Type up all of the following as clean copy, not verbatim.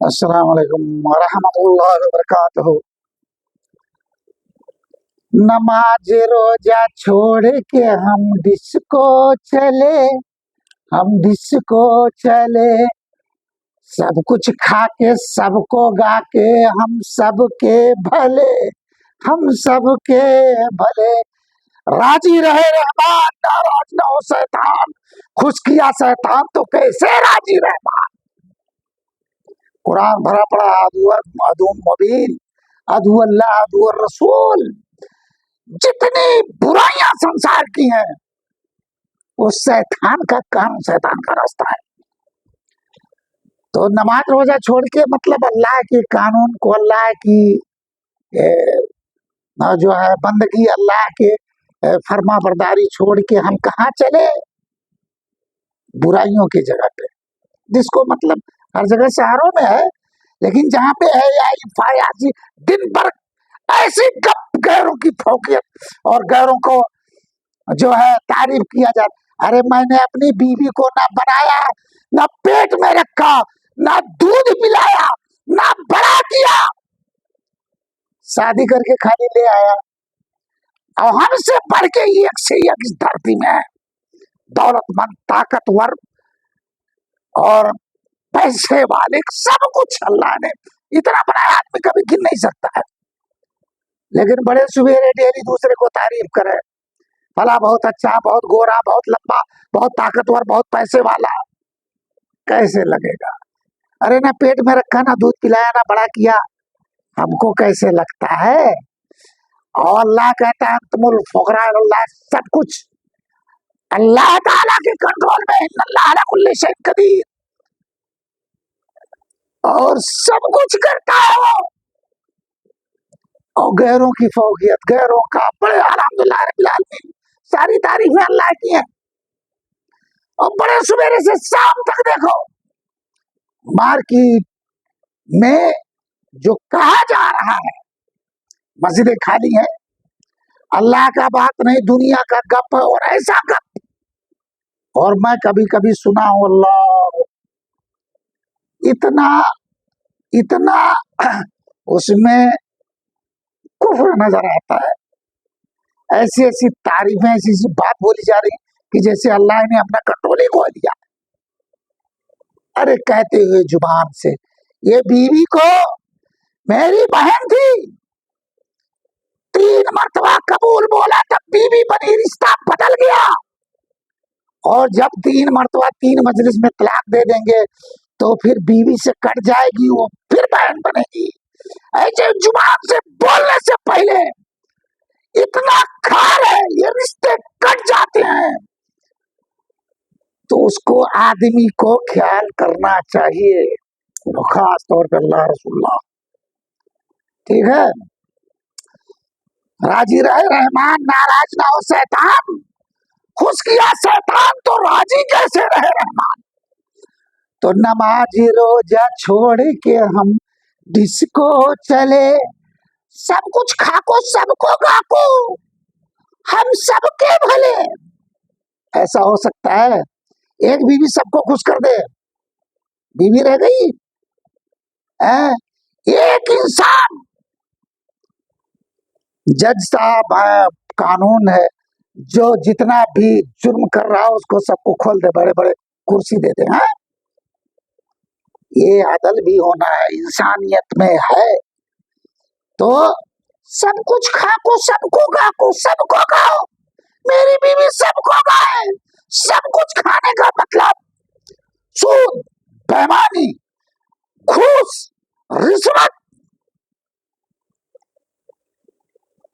السلام علیکم ورحمۃ اللہ وبرکاتہ۔ نماز روزہ چھوڑ کے ہم ڈسکو چلے، سب کچھ کھا کے سب کو گا کے ہم سب کے بھلے راضی رہے رحمان، ناراض نہ ہو شیطان، خوش کیا شیطان تو کیسے راضی رحمان۔ قرآن بھرا پڑا ادو مبین، ادو اللہ، ادو الرسول، جتنی برائیاں سنسار کی ہیں وہ شیطان کا کام، شیطان کا راستہ ہے۔ تو نماز روزہ چھوڑ کے مطلب اللہ کے قانون کو، اللہ کی جو ہے بندگی، اللہ کے فرما برداری چھوڑ کے ہم کہاں چلے؟ برائیوں کی جگہ پہ، جس کو مطلب ہر جگہ شہروں میں ہے، لیکن جہاں پہ ہے دن بھر ایسی گپ، غیروں کی فوقیت اور غیروں کو جو ہے تعریف کیا جاتا۔ ارے میں نے اپنی بیوی کو نہ بنایا، نہ پیٹ میں رکھا، نہ دودھ پلایا، نہ بڑا کیا، شادی کر کے کھانے لے آیا، اور ہم سے بڑھ کے ایک سے ایک اس دھرتی میں ہے، دولت مند، طاقتور اور پیسے والے، سب کچھ اللہ نے اتنا بنایا، آدمی کبھی گن نہیں سکتا ہے، لیکن بڑے سویرے ڈیلی دوسرے کو تعریف کرے، فلاں بہت اچھا، بہت گورا، بہت لمبا، بہت طاقتور، بہت پیسے والا، کیسے لگے گا؟ ارے نہ پیٹ میں رکھا، نہ دودھ پلایا، نہ بڑا کیا، ہم کو کیسے لگتا ہے؟ اور اللہ کہتا ہے تم الفقراء اللہ، سب کچھ اللہ تعالیٰ کے کنٹرول میں، ان اللہ علی کل شیء قدیر، اور سب کچھ کرتا ہے وہ، اور غیروں کی فوقیت، غیروں کا بڑے الحمدللہ رب العالمین، ساری تعریفیں اللہ کی ہیں۔ اور بڑے سویرے سے شام تک دیکھو مارکیٹ میں جو کہا جا رہا ہے، مسجدیں خالی ہیں، اللہ کا بات نہیں، دنیا کا گپ، اور ایسا گپ، اور میں کبھی کبھی سنا ہوں، اللہ اتنا اس میں کفر نظر آتا ہے، ایسی ایسی تعریفیں، ایسی ایسی بات بولی جا رہی کہ جیسے اللہ نے اپنا کنٹرول ہی کھو دیا۔ ارے کہتے ہوئے زبان سے، یہ بیوی کو میری بہن تھی، 3 مرتبہ قبول بولا تب بیوی بنی، رشتہ بدل گیا، اور جب 3 مرتبہ 3 مجلس میں طلاق دے دیں گے تو پھر بیوی سے کٹ جائے گی، وہ پھر بہن بنے گی۔ ایسے زبان سے بولنے سے پہلے اتنا کھار ہے، یہ رشتے کٹ جاتے ہیں، تو اس کو آدمی کو خیال کرنا چاہیے، خاص طور پہ اللہ رسول اللہ، ٹھیک ہے؟ راضی رہے رحمان، ناراض نہ ہو شیطان، خوش کیا شیطان تو راضی کیسے رہے رحمان۔ تو نماز روزہ چھوڑ کے ہم ڈسکو چلے، سب کچھ کھا کو سب کو گا کو، ہم سب کے بھلے۔ ایسا ہو سکتا ہے ایک بیوی سب کو خوش کر دے؟ بیوی رہ گئی، ایک انسان، جج صاحب ہے، قانون ہے، جو جتنا بھی جرم کر رہا ہے اس کو سب کو کھول دے، بڑے بڑے کرسی دے دے، ہاں، یہ عدل بھی ہونا ہے، انسانیت میں ہے۔ تو سب کچھ کھا کو سب کو گا کو، سب کو گاؤ، میری بیوی سب کو گائے، سب کچھ کھانے کا مطلب سود، بےایمانی، گھوس، رشوت،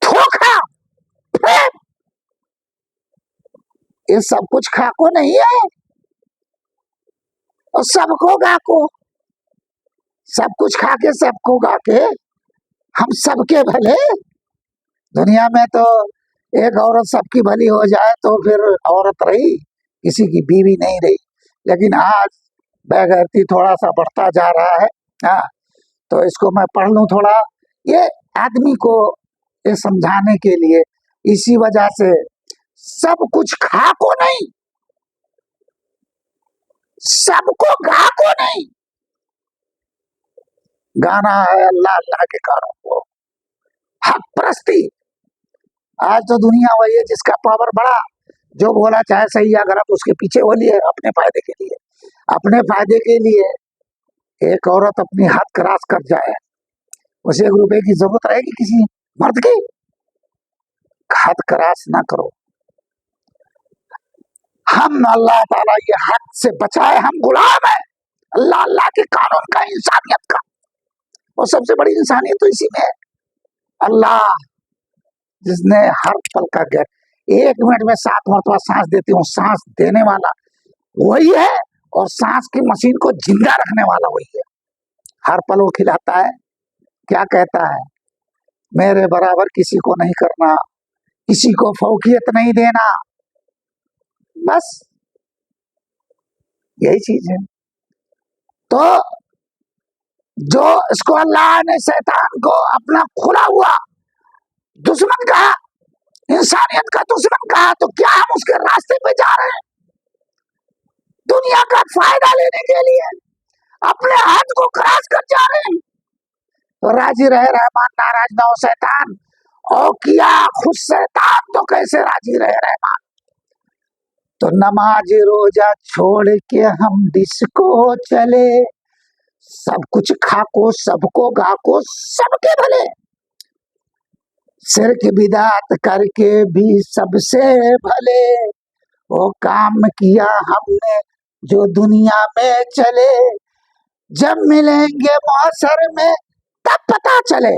دھوکہ، فریب، یہ سب کچھ کھا کو نہیں ہے، اور سب کو گا کو، سب کچھ کھا کے سب کو گا کے ہم سب کے بھلے۔ دنیا میں تو ایک عورت سب کی بھلی ہو جائے تو پھر عورت رہی، کسی کی بیوی نہیں رہی، لیکن آج بے غیرتی تھوڑا سا بڑھتا جا رہا ہے، ہاں، تو اس کو میں پڑھ لوں تھوڑا، یہ آدمی کو یہ سمجھانے کے لیے، اسی وجہ سے سب کچھ کھا کو نہیں، سب کو گا کو نہیں، گانا ہے اللہ اللہ کے کاروں کو، حق پرستی. آج تو دنیا وہی ہے جس کا پاور بڑا، جو بولا چاہے صحیح یا غلط اس کے پیچھے وہ لیے اپنے فائدے کے لیے. اپنے فائدے کے لیے ایک عورت اپنی حد کراس کر جائے، اسے 1 روپے کی ضرورت رہے گی کسی مرد کی؟ حد کراس نہ کرو. ہم اللہ تعالیٰ یہ حد سے بچائے، ہم غلام ہیں اللہ اللہ کے قانون کا، انسانیت کا. اور سب سے بڑی انسانیت تو اسی میں ہے. اللہ جس نے ہر پل کا 1 منٹ میں 7 مرتبہ سانس دیتی ہوں، سانس دینے والا وہی ہے، اور سانس کی مشین کو زندہ رکھنے والا وہی ہے. ہر پل وہ کھلاتا ہے. کیا کہتا ہے؟ میرے برابر کسی کو نہیں کرنا، کسی کو فوقیت نہیں دینا. بس یہی چیز ہے. تو جو اس کو اللہ نے شیطان کو اپنا کھلا ہوا دشمن کہا، انسانیت کا دشمن کہا، تو کیا ہم اس کے راستے پہ جا رہے ہیں؟ دنیا کا فائدہ لینے کے لیے اپنے ہاتھ کو کراس کر جا رہے ہیں. تو راضی رہے رحمان، ناراض نہ ہو شیطان. اور کیا خود شیطان تو کیسے راضی رہے رحمان. تو نماز روزہ چھوڑ کے ہم ڈسکو چلے، سب کچھ کھا کو سب کو گا کو سب کے بھلے، شرک بدعت کر کے بھی سب سے بھلے، وہ کام کیا ہم نے جو دنیا میں چلے، جب ملیں گے محشر میں تب پتا چلے.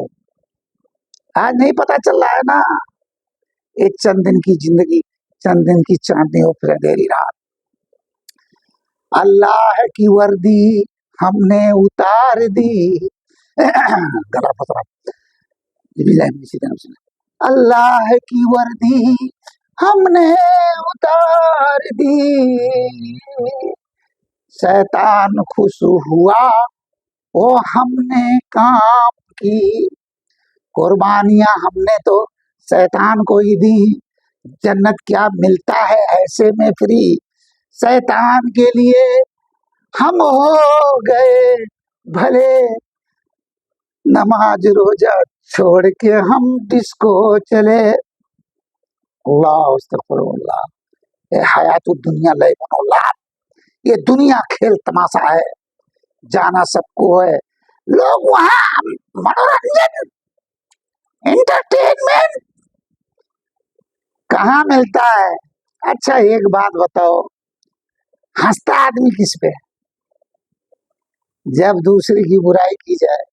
آج نہیں پتا چل رہا ہے نا. ایک چند دن کی زندگی، چند دن کی چاندنی ہو پھر اندھیری رات. اللہ کی وردی ہم نے اتار دی. گلا پترا. اللہ کی وردی ہم نے اتار دی، شیطان خوش ہوا وہ ہم نے کام کی، قربانیاں ہم نے تو شیطان کو ہی دی. جنت کیا ملتا ہے ایسے میں فری، شیطان کے لیے ہم ہو گئے بھلے، نماز روزہ چھوڑ کے ہم ڈسکو چلے. اللہ استغفر اللہ. اے حیات الدنیا لعب و لعب، یہ دنیا کھیل تماشا ہے، جانا سب کو ہے. لوگ وہاں منورنجن انٹرٹینمنٹ کہاں ملتا ہے؟ اچھا ایک بات بتاؤ، ہنستا آدمی کس پہ؟ جب دوسرے کی برائی کی جائے،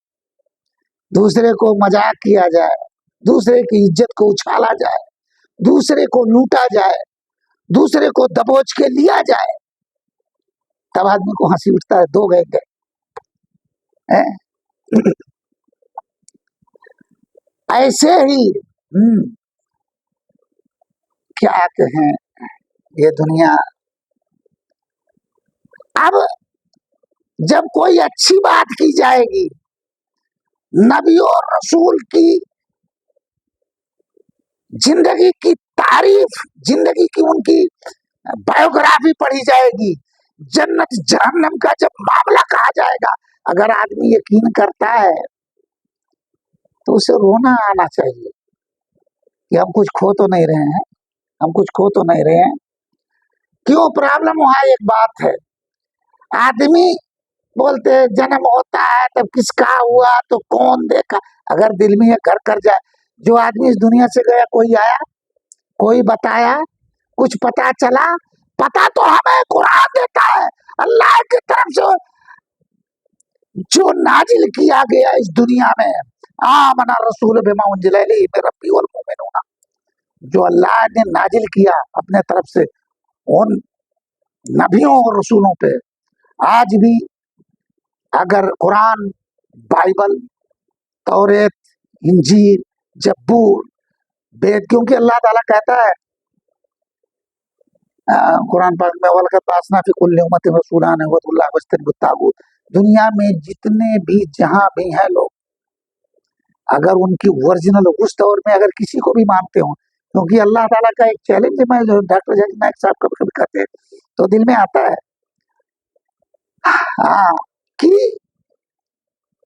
دوسرے کو مذاق کیا جائے، دوسرے کی عزت کو اچھالا جائے، دوسرے کو لوٹا جائے، دوسرے کو دبوچ کے لیا جائے، تب آدمی کو ہنسی اٹھتا ہے. 2 گئے ایسے ہی کیا کہیں یہ دنیا. اب جب کوئی اچھی بات کی جائے گی، نبی اور رسول کی زندگی کی تعریف، زندگی کی ان کی بایوگرافی پڑھی جائے گی، جنت جہنم کا جب معاملہ کہا جائے گا، اگر آدمی یقین کرتا ہے تو اسے رونا آنا چاہیے کہ ہم کچھ کھو تو نہیں رہے ہیں، ہم کچھ کھو تو نہیں رہے ہیں. کیوں پرابلم وہاں ایک بات ہے، آدمی بولتے جنم ہوتا ہے تب کس کا ہوا تو کون دیکھا. اگر دل میں یہ گھر کر جائے، جو آدمی اس دنیا سے گیا، کوئی آیا، کوئی بتایا، کچھ پتا چلا؟ پتا تو ہمیں قرآن دیتا ہے، اللہ کی طرف سے جو نازل کیا گیا اس دنیا میں. آمن الرسول بما انزل الیہ من ربہ والمؤمنون، جو اللہ نے نازل کیا اپنے طرف سے ان نبیوں اور رسولوں پہ. آج بھی اگر قرآن، بائبل، توریت، انجیل، زبور، وید، کیونکہ اللہ تعالیٰ کہتا ہے قرآن پاک میں وَلَقَدْ بَعَثْنَا فِي كُلِّ أُمَّةٍ رَسُولًا أَنِ اعْبُدُوا اللَّهَ وَاجْتَنِبُوا الطَّاغُوتَ. دنیا میں جتنے بھی جہاں بھی ہیں لوگ، اگر ان کی ورجنل اس دور میں اگر کسی کو بھی مانتے ہوں، کیونکہ اللہ تعالیٰ کا ایک چیلنج میں جو ڈاکٹر ذاکر نائک صاحب کبھی کبھی کہتے ہیں تو دل میں آتا ہے کہ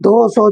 200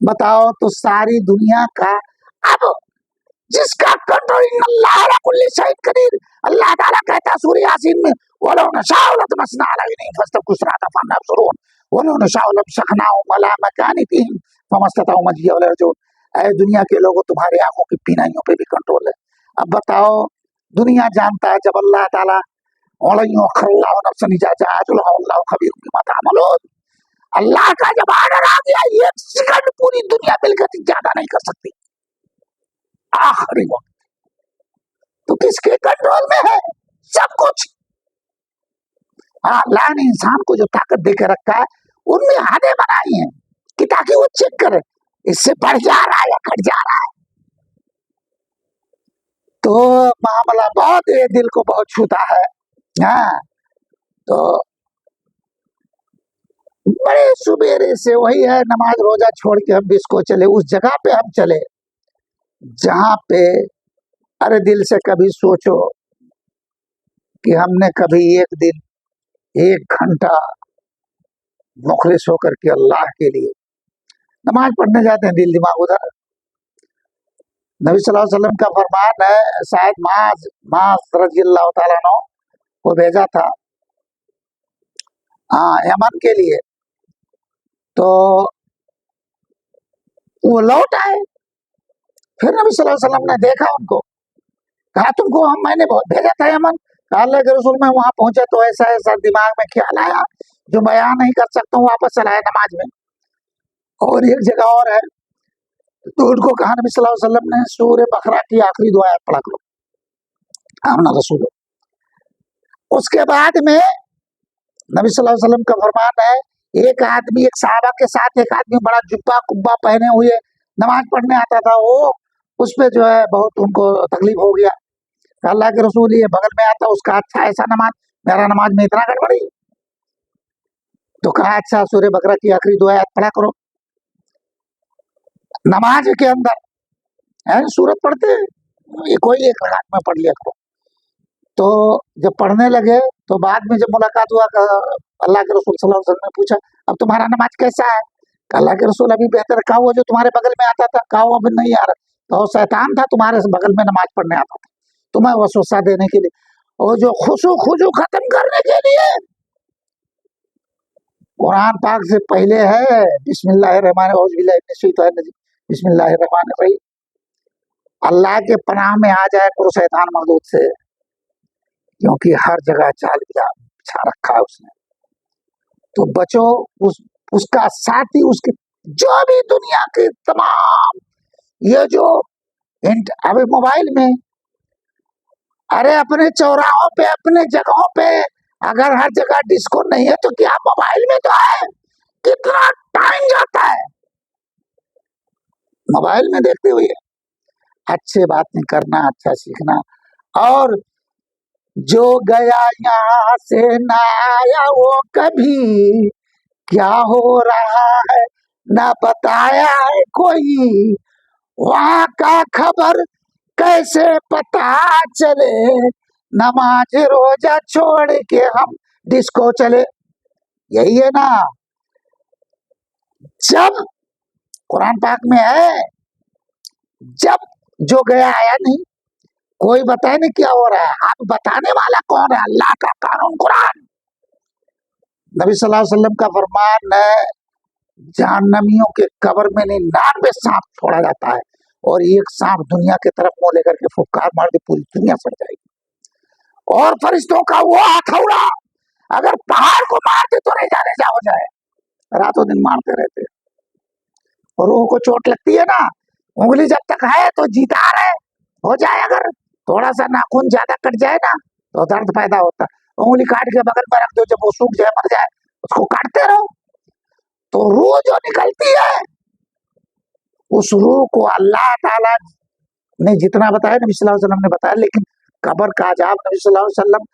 بتاؤ تو ساری دنیا کا اب جس کا کنٹرول ان اللہ علی کل شیء قدیر، اللہ تعالیٰ کہتا ہے سورہ یاسین میں وَلَوْ نَشَاءُ لَطَمَسْنَا عَلَيْهِمْ فَاسْتَبْقُوا الصِّرَاطَ فَأَنَّىٰ يُبْصِرُونَ وَلَوْ نَشَاءُ لَمَسَخْنَاهُمْ عَلَىٰ مَكَانِتِهِمْ فَمَا اسْتَطَاعُوا مَضِيًّا وَلَا يَرْجُعُونَ۔ اے دنیا کے لوگوں، تمہاری آنکھوں کی بینائیوں پہ بھی کنٹرول ہے۔ اب بتاؤ، دنیا جانتا ہے جب اللہ تعالیٰ وَلَن يُؤَخِّرَ اللَّهُ نَفْسًا إِذَا جَاءَ أَجَلُهَا وَاللَّهُ خَبِيرٌ بِمَا تَعْمَلُونَ۔ اللہ کا جب آرڈر آ گیا، ایک سیکنڈ پوری دنیا مل کر زیادہ نہیں کر سکتی۔ آخری وقت تو کس کے کنٹرول میں ہے سب کچھ؟ ہاں، اللہ نے انسان کو جو طاقت دے کے رکھا ہے ان میں حدیں بنائی ہیں کہ تاکہ وہ چیک کرے اس سے بڑھ جا رہا ہے یا گھٹ جا رہا ہے۔ تو معاملہ بہت یہ دل کو بہت چھوتا ہے۔ ہاں، تو بڑے سبیرے سے وہی ہے، نماز روزہ چھوڑ کے ہم ڈسکو چلے، اس جگہ پہ ہم چلے جہاں پہ ارے دل سے کبھی سوچو کہ ہم نے کبھی ایک دن 1 گھنٹہ مخلص ہو کر کے اللہ کے لیے نماز پڑھنے جاتے ہیں، دل دماغ ادھر۔ نبی صلی اللہ علیہ وسلم کا فرمان ہے، شاید معاذ رضی اللہ تعالیٰ عنہ کو بھیجا تھا یمن کے لیے، تو وہ لوٹ آئے۔ پھر نبی صلی اللہ علیہ وسلم نے دیکھا ان کو، کہا تم کو میں نے بھیجا تھا یمن؟ کہا اللہ کے رسول میں وہاں پہنچا تو ایسا ایسا دماغ میں خیال آیا جو بیان نہیں کر سکتا ہوں، واپس چلا ہے نماز میں۔ اور ایک جگہ اور ہے، تو ان کو کہا نبی صلی اللہ علیہ وسلم نے سورہ بقرہ کی آخری دعا پڑھا کرو، آمنا رسول۔ اس کے بعد میں نبی صلی اللہ علیہ وسلم کا فرمان ہے، ایک آدمی، ایک صحابہ کے ساتھ ایک آدمی بڑا جبہ کبا پہنے ہوئے نماز پڑھنے آتا تھا، وہ اس پہ جو ہے بہت ان کو تکلیف ہو گیا۔ اللہ کے رسول یہ بغل میں آتا، اس کا اچھا ایسا نماز، میرا نماز میں اتنا گڑبڑی، تو کہا اچھا سورہ بقرہ کی آخری دعا پڑھا کرو نماز کے اندر، سورت پڑھتے کوئی ایک رکعت میں پڑھ لیا کرو۔ تو جب پڑھنے لگے تو بعد میں جب ملاقات ہوا، اللہ کے رسول صلی اللہ علیہ وسلم نے پوچھا اب تمہارا نماز کیسا ہے؟ کہ اللہ کے رسول ابھی بہتر۔ کہا وہ جو تمہارے بغل میں آتا تھا، کہا وہ ابھی نہیں آ رہا، تو وہ شیطان تھا تمہارے بغل میں نماز پڑھنے آتا تھا تمہیں وسوسہ دینے کے لیے، اور جو خضوع ختم کرنے کے لیے قرآن پاک سے پہلے ہے بسم اللہ الرحمن الرحیم، بسم اللہ الرحمن الرحیم، اللہ کے پناہ میں آ جائے کرو شیطان مردود سے، کیونکہ ہر جگہ چال بچھا رکھا ہے اس نے۔ تو بچو اس کا ساتھی، اس کے جو بھی دنیا کے تمام یہ جو ابھی موبائل میں، ارے اپنے چوراہوں پہ، اپنے جگہوں پہ اگر ہر جگہ ڈسکو نہیں ہے تو کیا موبائل میں تو ہے؟ کتنا ٹائم جاتا ہے موبائل میں دیکھتے ہوئے۔ اچھے باتیں کرنا، اچھا سیکھنا، اور جو گیا یہاں سے نہ آیا وہ کبھی کیا ہو رہا ہے نہ بتایا ہے کوئی، وہاں کا خبر کیسے پتا چلے، نماز روزہ چھوڑ کے ہم ڈسکو چلے۔ یہی ہے نا، جب قرآن پاک میں ہے جب جو گیا آیا نہیں، کوئی بتائے نہیں کیا ہو رہا ہے، اب بتانے والا کون ہے؟ اللہ کا قانون قرآن۔ نبی صلی اللہ علیہ وسلم کا فرمان ہے جہنمیوں کے قبر میں 99 سانپ چھوڑا جاتا ہے، اور ایک سانپ دنیا کے طرف منہ لے کر کے پھپکار مار دے پوری دنیا سڑ جائے گی، اور فرشتوں کا وہ ہتھوڑا اگر پہاڑ کو مارتے تو رجا ہو جائے، راتوں دن مارتے رہتے، اور روح کو چوٹ لگتی ہے نا، انگلی جب تک ہے تو جیتا ہے، ہو جائے اگر تھوڑا سا ناخن زیادہ کٹ جائے نا تو درد پیدا ہوتا ہے، انگلی کاٹ کے بغل میں رکھ دو، جب وہ سوکھ جائے مر جائے اس کو کاٹتے رہو، تو روح جو نکلتی ہے اس روح کو اللہ تعالیٰ نے جتنا بتایا نبی صلی اللہ علیہ وسلم نے بتایا، لیکن قبر کا عذاب نبی صلی اللہ علیہ وسلم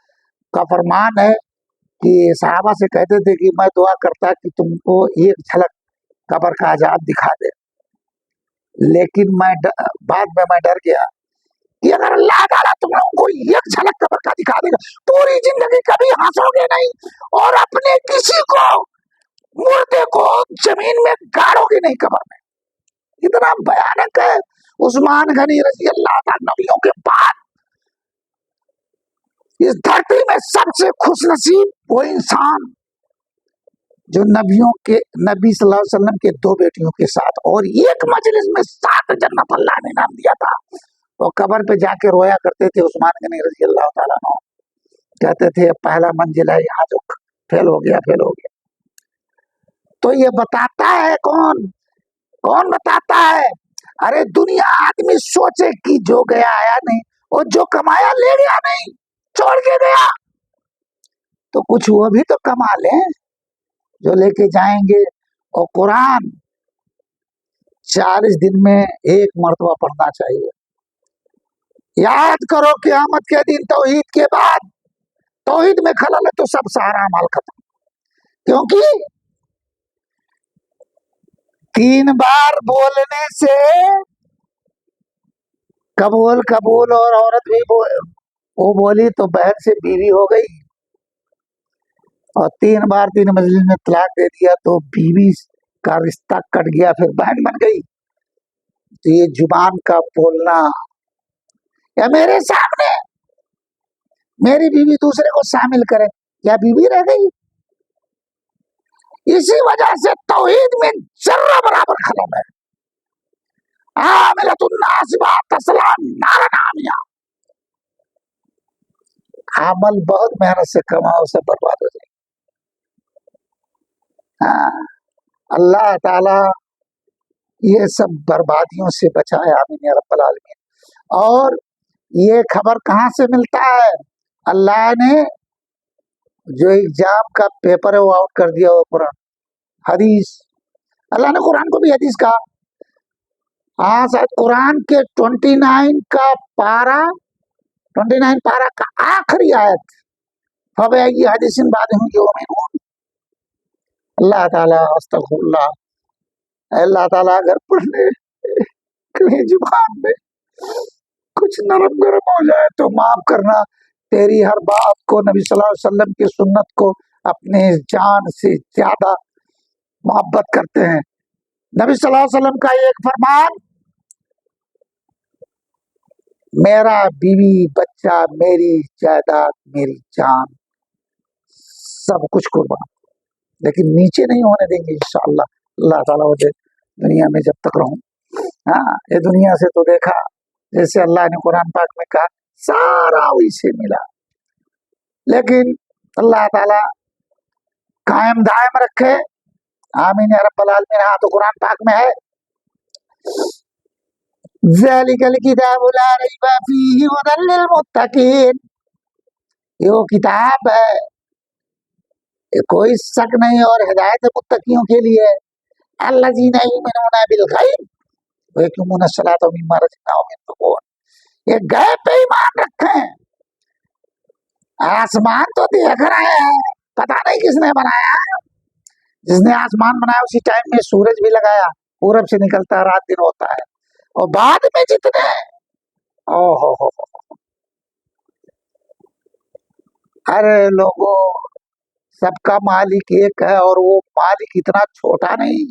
کا فرمان ہے کہ صحابہ سے کہتے تھے کہ میں دعا کرتا کہ تم کو ایک جھلک قبر کا عذاب دکھا دے، لیکن بعد میں ڈر گیا کہ اگر اللہ تعالیٰ تم لوگوں کو ایک جھلک قبر کا دکھا دے گا پوری زندگی کبھی ہنسو گے نہیں، اور اپنے کسی کو مردے کو زمین میں گاڑو گے نہیں قبر میں۔ اتنا بھیانک ہے. عثمان غنی رضی اللہ تعالیٰ نبیوں کے بعد اس دھرتی میں سب سے خوش نصیب وہ انسان جو نبی صلی اللہ علیہ وسلم کے 2 بیٹیوں کے ساتھ اور ایک مجلس میں 7 جنت اللہ نے نام دیا تھا. وہ قبر پہ جا کے رویا کرتے تھے عثمان غنی رضی اللہ تعالیٰ عنہ. کہتے تھے پہلا منزل ہے یہاں جو فیل ہو گیا. تو یہ بتاتا ہے کون بتاتا ہے؟ ارے دنیا آدمی سوچے کہ جو گیا آیا نہیں اور جو کمایا لے گیا نہیں چھوڑ کے گیا. تو کچھ وہ بھی تو کما لیں جو لے کے جائیں گے. اور قرآن 40 دن میں 1 مرتبہ پڑھنا چاہیے. یاد کرو قیامت کے دن توحید کے بعد توحید میں خلل ہے تو سب سارا عمل ختم. کیونکہ 3 بار بولنے سے قبول اور عورت بھی وہ بولی تو بہن سے بیوی ہو گئی اور 3 بار 3 مجلس میں طلاق دے دیا تو بیوی کا رشتہ کٹ گیا پھر بہن بن گئی. تو یہ زبان کا بولنا یا میرے سامنے میری بیوی دوسرے کو شامل کرے یا بیوی رہ گئی. اسی وجہ سے توحید میں ذرہ برابر خلل ہے. عاملۃ ناصبہ تصلیٰ نارا حامیہ. عمل بہت محنت سے کماؤ سب برباد ہو جائے. اللہ تعالی یہ سب بربادیوں سے بچائے آمین یا رب العالمین. اور یہ خبر کہاں سے ملتا ہے؟ اللہ نے جو ایگزام کا پیپر ہے وہ آؤٹ کر دیا. وہ قرآن حدیث اللہ نے قرآن کو بھی حدیث کہا. ہاں شاید قرآن کے 29 پارہ کا آخری آیت فبأي حديث بعده يؤمنون. اللہ تعالیٰ استغفر اللہ. اللہ تعالیٰ اگر پڑھنے کہیں زبان میں کچھ نرم گرم ہو جائے تو معاف کرنا. تیری ہر بات کو نبی صلی اللہ علیہ وسلم کی سنت کو اپنے جان سے زیادہ محبت کرتے ہیں. نبی صلی اللہ علیہ وسلم کا ایک فرمان میرا بیوی بچہ میری جائیداد میری جان سب کچھ قربان لیکن نیچے نہیں ہونے دیں گے انشاءاللہ. اللہ تعالیٰ مجھے دنیا میں جب تک رہوں. یہ دنیا سے تو دیکھا جیسے اللہ نے قرآن پاک میں کہا سارا وہی سے ملا. لیکن اللہ تعالیٰ قائم دائم رکھے آمین یا رب العالمین. ہاں تو قرآن پاک میں ہے ذالک الکتاب لا ریب فیہ ھدی للمتقین. یہ وہ کتاب ہے کوئی شک نہیں اور ہدایت متقیوں کے لیے. الذین یؤمنون بالغیب ویقیمون الصلاۃ ومما رزقناھم ينفقون. یہ غیب پہ ایمان رکھیں. آسمان تو دیکھ رہے ہیں پتہ نہیں کس نے بنایا. جس نے آسمان بنایا اسی ٹائم میں سورج بھی لگایا پورب سے نکلتا ہے رات دن ہوتا ہے. اور بعد میں جتنے ارے لوگوں سب کا مالک ایک ہے اور وہ مالک اتنا چھوٹا نہیں.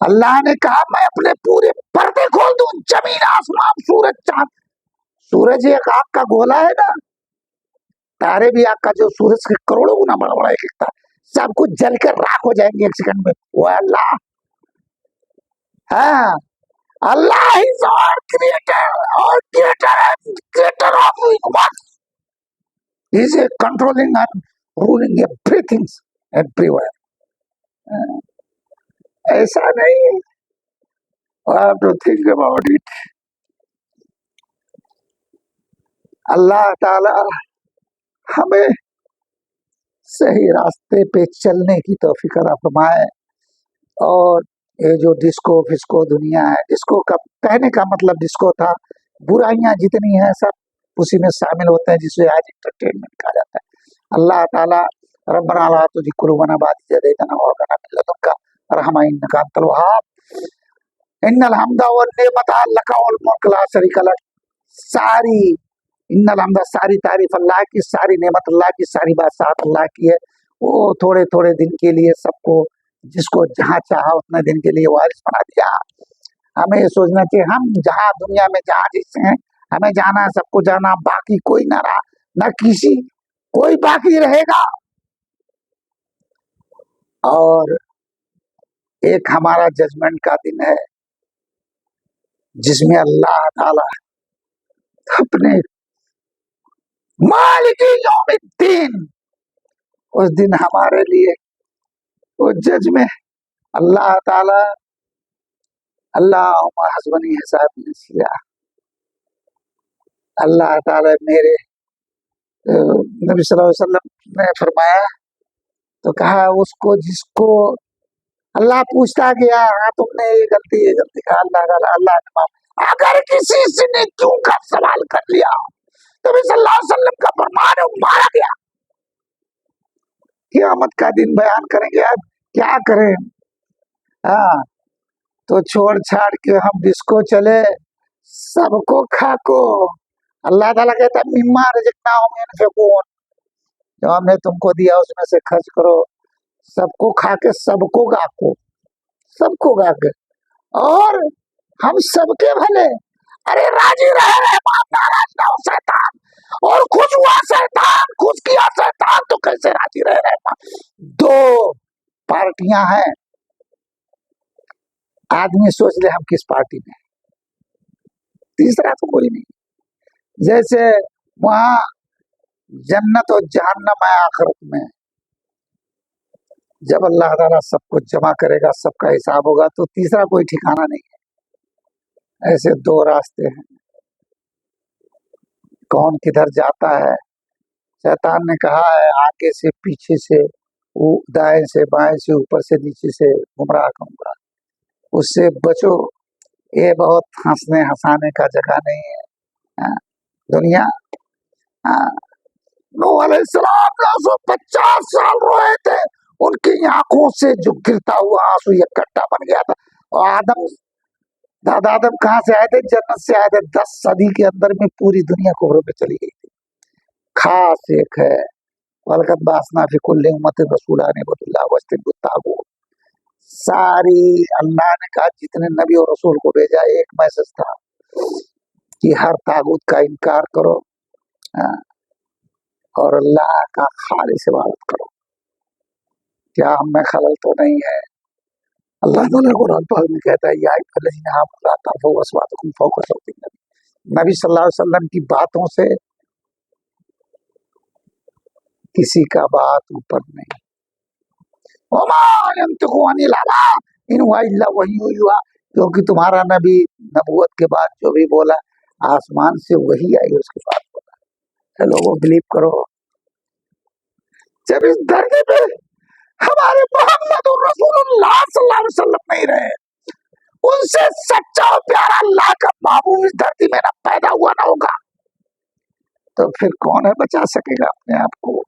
اللہ نے کہا میں اپنے پورے پردے کھول دوں زمین آسمان سورج چاند. سورج ایک آگ کا گولا ہے نا. تارے بھی آگ کا جو سورج کے کروڑوں گنا بڑا بڑا ایک تھا سب کچھ جل کر راکھ ہو جائیں گے 1 سیکنڈ میں. وہ اللہ ہاں اللہ is our creator of universe. He is controlling and ruling everything everywhere. ایسا نہیں. I have to think about it. اللہ تعالی ہمیں صحیح راستے پہ چلنے کی توفیق عطا فرمائے. اور یہ جو ڈسکو فسکو دنیا ہے ڈسکو کا کہنے کا مطلب ڈسکو تھا برائیاں جتنی ہیں سب اسی میں شامل ہوتے ہیں جسے آج انٹرٹینمنٹ کہا جاتا ہے. اللہ تعالیٰ ربنا لا تزغ قلوبنا بعد إذ هديتنا وهب لنا من لدنك رحمة إنك أنت الوهاب. إن الحمد والنعمة لك والملك لا شريك لك. ساری ان الحمد ساری تعریف اللہ کی ساری نعمت اللہ کی ساری بادشاہت اللہ کی ہے. وہ تھوڑے تھوڑے دن کے لیے سب کو جس کو جہاں چاہا اتنے دن کے لیے وارث بنا دیا. ہمیں یہ سوچنا چاہیے ہم جہاں دنیا میں جہاں جس ہیں ہمیں جانا ہے, سب کو جانا, باقی کوئی نہ رہا, نہ کسی کوئی باقی رہے گا. اور ایک ہمارا ججمنٹ کا دن ہے جس میں اللہ تعالی اپنے مالک یوم الدین, اس دن ہمارے لیے وہ جج میں اللہ تعالی اللہ حسبنی حساب نسیہ, اللہ تعالی میرے نبی صلی اللہ علیہ وسلم نے فرمایا تو کہا اس کو جس کو اللہ پوچھتا گیا ہاں تم نے یہ غلطی کہا, اللہ نے معاف. اگر کسی سے نے کیوں کا سوال کر لیا تو نبی صلی اللہ علیہ وسلم کا فرمان ہے وہ مارا گیا. قیامت کا دن بیان کریں گے اب کیا کریں. ہاں تو چھوڑ چھاڑ کے ہم جس کو چلے سب کو کھا کو. اللہ تعالیٰ کہتا ہے مما رزقناہم ينفقون, جو ہم نے تم کو دیا اس میں سے خرچ کرو, سب کو کھا کے سب کو گا کو, سب کو گا کے, اور ہم سب کے بھلے. ارے راضی رہے رحمان, ناراض نہ ہو شیطان, اور خوش ہوا شیطان, خوش کیا شیطان تو کیسے راضی رہے رحمان. دو پارٹیاں ہیں, آدمی سوچ لے ہم کس پارٹی میں, تیسرا تو کوئی نہیں. جیسے وہاں جنت اور جہنم ہے آخرت میں, جب اللہ تعالیٰ سب کو جمع کرے گا سب کا حساب ہوگا تو تیسرا کوئی ٹھکانہ نہیں ہے. ایسے دو راستے ہیں, کون کدھر جاتا ہے. شیطان نے کہا ہے آگے سے پیچھے سے, دائیں سے بائیں سے, اوپر سے نیچے سے گمراہ کروں گا, اس سے بچو, یہ بہت ہنسنے ہنسانے کا جگہ نہیں ہے دنیا. نوح علیہ السلام 950 سال روئے تھے, ان کی آنکھوں سے جو گرتا ہوا آنسو اکٹھا بن گیا تھا. اور آدم, دادا آدم کہاں سے آئے تھے؟ جنت سے آئے تھے. 10 صدی کے اندر میں پوری دنیا کفر پہ چلی گئی تھی. خاص ایک ہے وَلَقَدْ بَعَثْنَا فِي كُلِّ أُمَّةٍ رَسُولًا أَنِ اعْبُدُوا اللَّهَ وَاجْتَنِبُوا الطَّاغُوتَ. ساری اللہ نے کہا جتنے نبی اور رسول کو بھیجا ایک میسج تھا کہ ہر طاغوت کا انکار کرو اور اللہ کا خالص عبادت کرو. کیا ہم میں خلل تو نہیں ہے؟ اللہ تعالیٰ قرآن پاک میں کہتا ہے یا ایھا الذین آمنوا لا ترفعوا اصواتکم فوق صوت النبی. نبی صلی اللہ علیہ وسلم کی باتوں سے کسی کا بات اوپر نہیں. وما ينطق عن الهوى ان هو الا وحی یوحی, کیونکہ تمہارا نبی نبوت کے بعد جو بھی بولا آسمان سے وہی آئی اس کے بعد بولا. لوگوں بلیو کرو. جب اس دھرتی پہ ہمارے محمد رسول اللہ صلی اللہ علیہ وسلم نہیں رہے, ان سے سچا اور پیارا اللہ کا محبوب اس دھرتی میں نہ پیدا ہوا نہ ہوگا, تو پھر کون ہے بچا سکے گا اپنے آپ کو.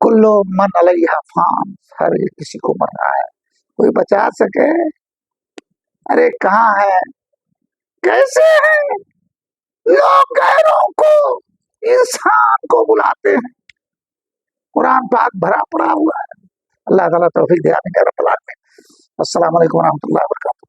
کلو من علیہ فان, ہر کسی کو مرنا ہے, کوئی بچا سکے؟ ارے کہاں ہے, کیسے ہیں لوگ غیروں کو انسان کو بلاتے ہیں. قرآن پاک بھرا پڑا ہوا ہے. اللہ تعالیٰ توفیق دے آمین یا رب العالمین. السلام علیکم ورحمۃ اللہ وبرکاتہ.